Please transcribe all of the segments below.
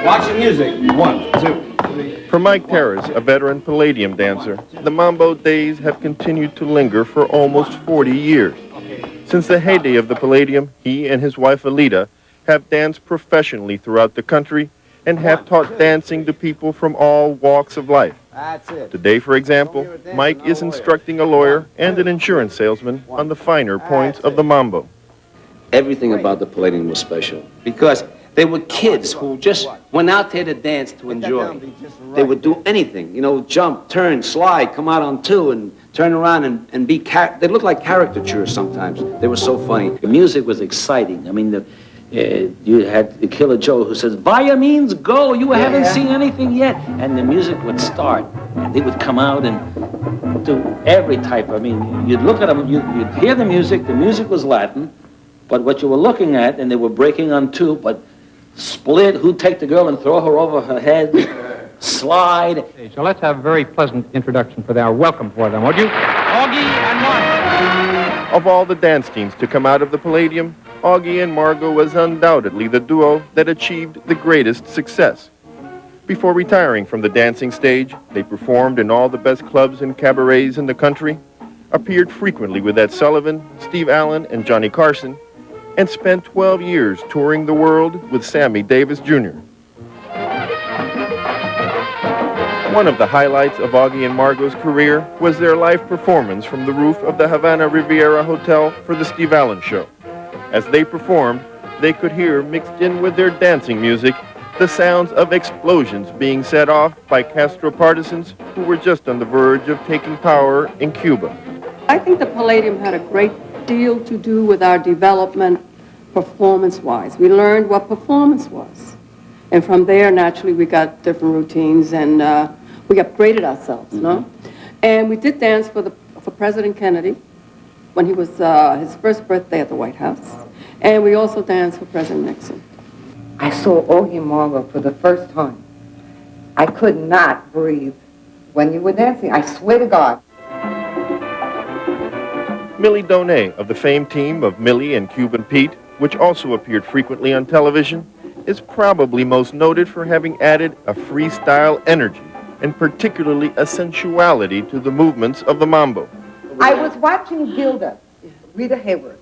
Watch the music. 1, 2, 3. For Mike Torres, a veteran Palladium dancer, the Mambo days have continued to linger for almost 40 years. Since the heyday of the Palladium, he and his wife Alita have danced professionally throughout the country and have taught dancing to people from all walks of life. That's it. Today, for example, Mike is instructing a lawyer and an insurance salesman on the finer points of the Mambo. Everything about the Palladium was special because they were kids who just went out there to dance to enjoy. They would do anything, you know, jump, turn, slide, come out on 2 and turn around and be, they looked like caricatures sometimes. They were so funny. The music was exciting. I mean, you had the Killer Joe who says, Vaya means go, you haven't seen anything yet. And the music would start, and they would come out and do every type. I mean, you'd look at them, you'd hear the music was Latin, but what you were looking at, and they were breaking on 2, but split, who'd take the girl and throw her over her head, slide. So let's have a very pleasant introduction for them, or welcome for them, would you? Augie and Marty. Of all the dance teams to come out of the Palladium, Augie and Margo was undoubtedly the duo that achieved the greatest success. Before retiring from the dancing stage, they performed in all the best clubs and cabarets in the country, appeared frequently with Ed Sullivan, Steve Allen, and Johnny Carson, and spent 12 years touring the world with Sammy Davis Jr. One of the highlights of Augie and Margo's career was their live performance from the roof of the Havana Riviera Hotel for the Steve Allen Show. As they performed, they could hear, mixed in with their dancing music, the sounds of explosions being set off by Castro partisans who were just on the verge of taking power in Cuba. I think the Palladium had a great deal to do with our development performance-wise. We learned what performance was. And from there, naturally, we got different routines and we upgraded ourselves, no? And we did dance for President Kennedy when he was his first birthday at the White House. And we also danced for President Nixon. I saw Augie and Margo for the first time. I could not breathe when you were dancing. I swear to God. Millie Donay of the famed team of Millie and Cuban Pete, which also appeared frequently on television, is probably most noted for having added a freestyle energy and particularly a sensuality to the movements of the Mambo. I was watching Gilda, Rita Hayworth,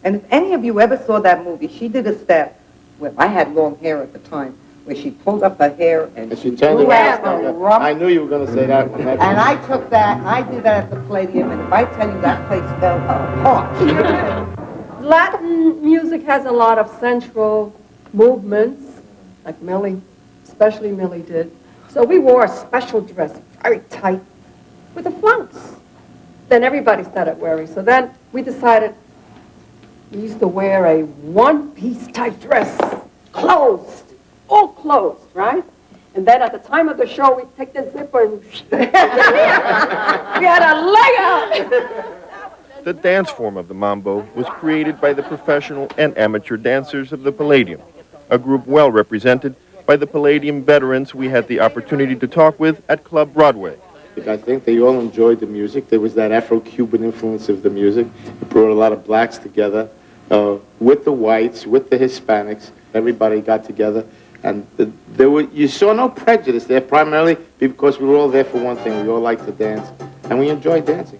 and if any of you ever saw that movie, she did a step where I had long hair at the time, where she pulled up her hair and she turned blew it out the rump. I knew you were going to say that one. And I took that, and I did that at the Palladium, and if I tell you that place fell apart. Latin music has a lot of sensual movements, like Millie, especially Millie did. So we wore a special dress, very tight, with the flounce. Then everybody started wearing. So then we decided we used to wear a one-piece type dress, closed, all closed, right? And then at the time of the show, we'd take the zipper and we had a leg out. The dance form of the Mambo was created by the professional and amateur dancers of the Palladium, a group well represented by the Palladium veterans we had the opportunity to talk with at Club Broadway. I think they all enjoyed the music. There was that Afro-Cuban influence of the music. It brought a lot of blacks together with the whites, with the Hispanics. Everybody got together. And you saw no prejudice there, primarily because we were all there for one thing. We all liked to dance, and we enjoyed dancing.